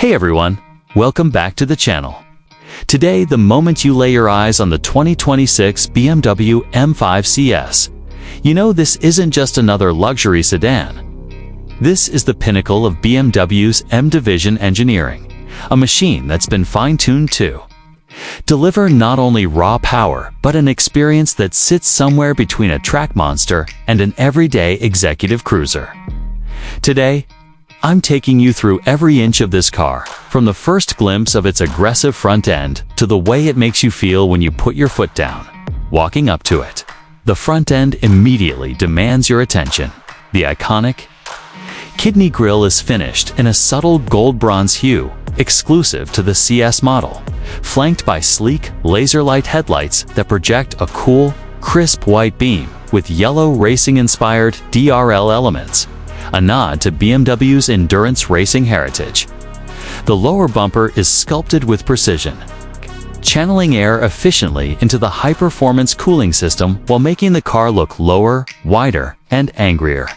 Hey everyone, welcome back to the channel. Today, the moment you lay your eyes on the 2026 BMW M5 CS, you know this isn't just another luxury sedan. This is the pinnacle of BMW's M division engineering, a machine that's been fine-tuned to deliver not only raw power, but an experience that sits somewhere between a track monster and an everyday executive cruiser. Today, I'm taking you through every inch of this car, from the first glimpse of its aggressive front end to the way it makes you feel when you put your foot down, walking up to it. The front end immediately demands your attention. The iconic kidney grille is finished in a subtle gold bronze hue, exclusive to the CS model, flanked by sleek, laser-light headlights that project a cool, crisp white beam with yellow racing-inspired DRL elements, a nod to BMW's endurance racing heritage. The lower bumper is sculpted with precision, channeling air efficiently into the high-performance cooling system while making the car look lower, wider, and angrier.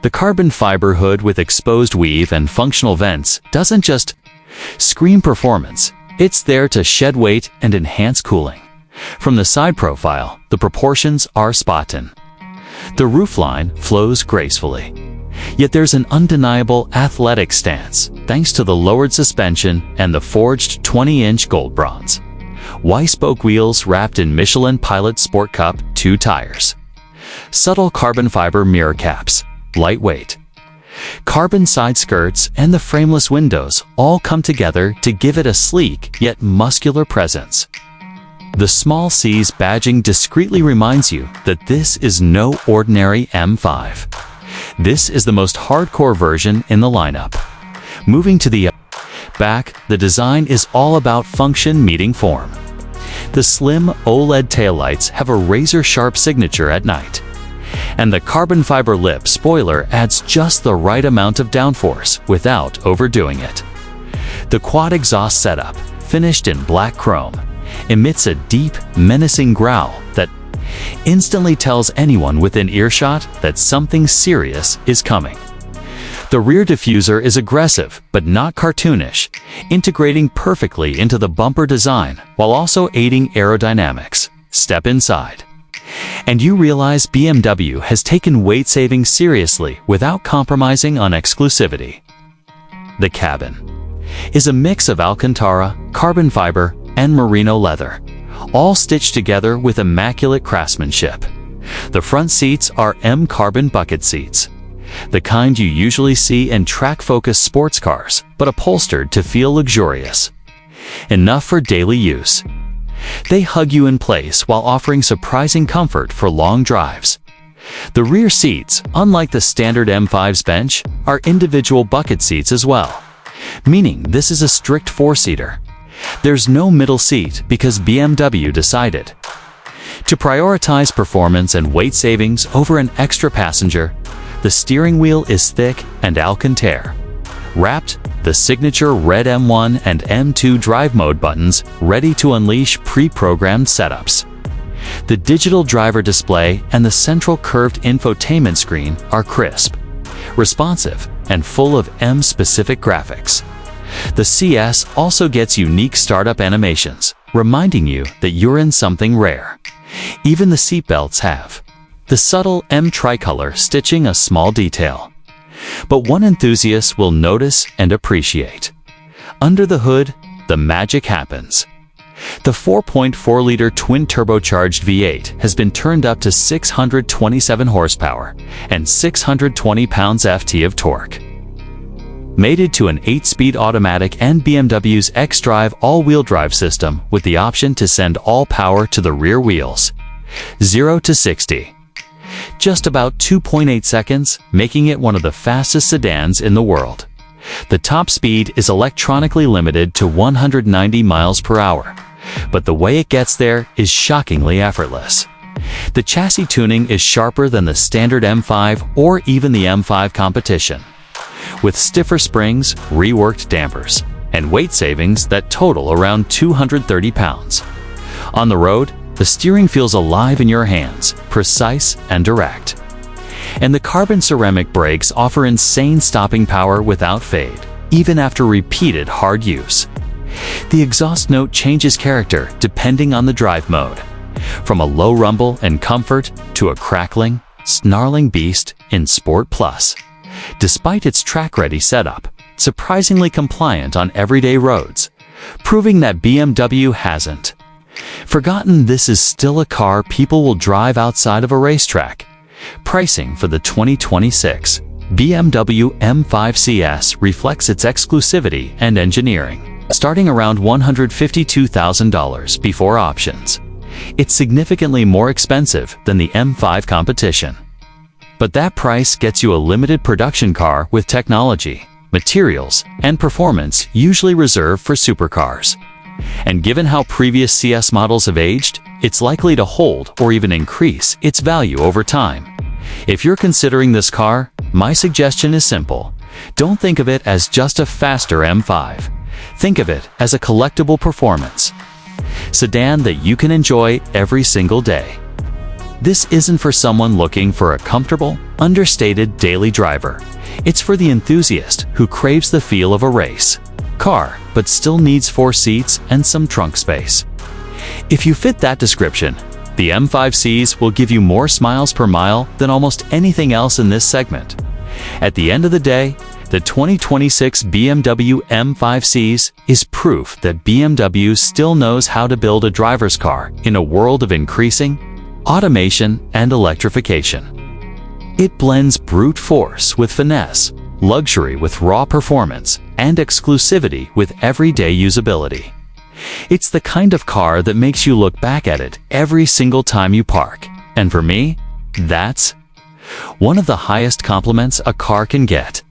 The carbon fiber hood with exposed weave and functional vents doesn't just scream performance, it's there to shed weight and enhance cooling. From the side profile, the proportions are spot-on. The roofline flows gracefully. Yet there's an undeniable athletic stance, thanks to the lowered suspension and the forged 20-inch gold bronze. Y-spoke wheels wrapped in Michelin Pilot Sport Cup 2 tires. Subtle carbon fiber mirror caps, lightweight. Carbon side skirts and the frameless windows all come together to give it a sleek yet muscular presence. The small C's badging discreetly reminds you that this is no ordinary M5. This is the most hardcore version in the lineup. Moving to the back, the design is all about function meeting form. The slim OLED taillights have a razor-sharp signature at night, and the carbon fiber lip spoiler adds just the right amount of downforce without overdoing it. The quad exhaust setup, finished in black chrome, emits a deep, menacing growl that instantly tells anyone within earshot that something serious is coming. The rear diffuser is aggressive but not cartoonish, integrating perfectly into the bumper design while also aiding aerodynamics. Step inside, and you realize BMW has taken weight saving seriously without compromising on exclusivity. The cabin is a mix of Alcantara, carbon fiber, and merino leather, all stitched together with immaculate craftsmanship. The front seats are M carbon bucket seats, the kind you usually see in track-focused sports cars, but upholstered to feel luxurious. Enough for daily use. They hug you in place while offering surprising comfort for long drives. The rear seats, unlike the standard M5's bench, are individual bucket seats as well, meaning this is a strict four-seater. There's no middle seat because BMW decided to prioritize performance and weight savings over an extra passenger. The steering wheel is thick and Alcantara wrapped, the signature red M1 and M2 drive mode buttons ready to unleash pre-programmed setups. The digital driver display and the central curved infotainment screen are crisp, responsive, and full of M-specific graphics. The CS also gets unique startup animations, reminding you that you're in something rare. Even the seatbelts have the subtle M tricolor stitching, a small detail, but one enthusiast will notice and appreciate. Under the hood, the magic happens. The 4.4-liter twin-turbocharged V8 has been turned up to 627 horsepower and 620 pounds-ft of torque. Mated to an 8-speed automatic and BMW's xDrive all-wheel drive system with the option to send all power to the rear wheels. 0 to 60. Just about 2.8 seconds, making it one of the fastest sedans in the world. The top speed is electronically limited to 190 miles per hour, but the way it gets there is shockingly effortless. The chassis tuning is sharper than the standard M5 or even the M5 competition, with stiffer springs, reworked dampers, and weight savings that total around 230 pounds. On the road, the steering feels alive in your hands, precise and direct. And the carbon ceramic brakes offer insane stopping power without fade. even after repeated hard use. The exhaust note changes character depending on the drive mode, from a low rumble and comfort to a crackling, snarling beast in Sport Plus. Despite its track-ready setup, surprisingly compliant on everyday roads, proving that BMW hasn't forgotten this is still a car people will drive outside of a racetrack. Pricing for the 2026 BMW M5 CS reflects its exclusivity and engineering, starting around $152,000 before options. It's significantly more expensive than the M5 competition. But that price gets you a limited production car with technology, materials, and performance usually reserved for supercars. And given how previous CS models have aged, it's likely to hold or even increase its value over time. If you're considering this car, my suggestion is simple. Don't think of it as just a faster M5. Think of it as a collectible performance sedan that you can enjoy every single day. This isn't for someone looking for a comfortable, understated daily driver. It's for the enthusiast who craves the feel of a race car, but still needs 4 seats and some trunk space. If you fit that description, the M5 CS will give you more smiles per mile than almost anything else in this segment. At the end of the day, the 2026 BMW M5 CS is proof that BMW still knows how to build a driver's car in a world of increasing automation and electrification. It blends brute force with finesse, luxury with raw performance, and exclusivity with everyday usability. It's the kind of car that makes you look back at it every single time you park. And for me, that's one of the highest compliments a car can get.